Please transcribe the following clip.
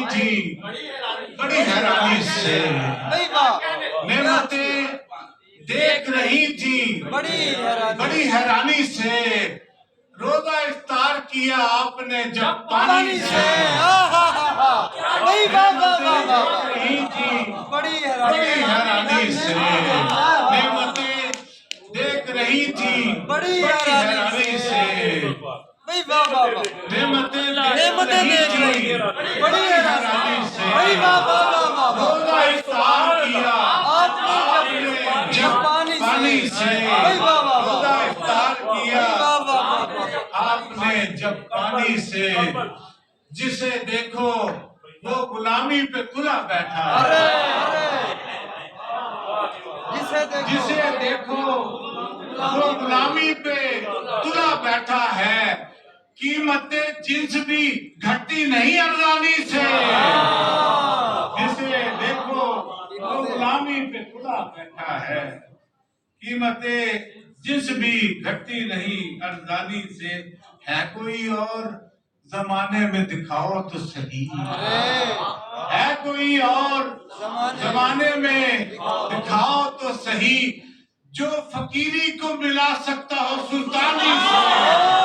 تھی بڑی حیرانی سے، نعمتیں دیکھ رہی تھی بڑی حیرانی سے، روزہ افطار کیا آپ نے جب پانی سے، بڑی حیرانی سے، نعمتیں دیکھ رہی تھی بڑی حیرانی سے، نعمتیں دیکھ رہی تھی بڑی حیرانی سے، روزہ افطار کیا آپ نے جب پانی سے، روزہ افطار کیا آپ نے جب پانی سے، جسے دیکھو وہ غلامی پہ تلا بیٹھا ہے، جسے دیکھو وہ غلامی پہ تلا بیٹھا ہے، قیمتیں جنس بھی گھٹتی نہیں ارزانی سے، جسے دیکھو وہ غلامی پہ تلا بیٹھا ہے، قیمتیں جنس بھی گھٹتی نہیں ارزانی سے، ہے کوئی اور زمانے میں دکھاؤ تو صحیح، ہے کوئی اور زمانے میں دکھاؤ تو صحیح، جو فقیری کو ملا سکتا ہو سلطانی سے،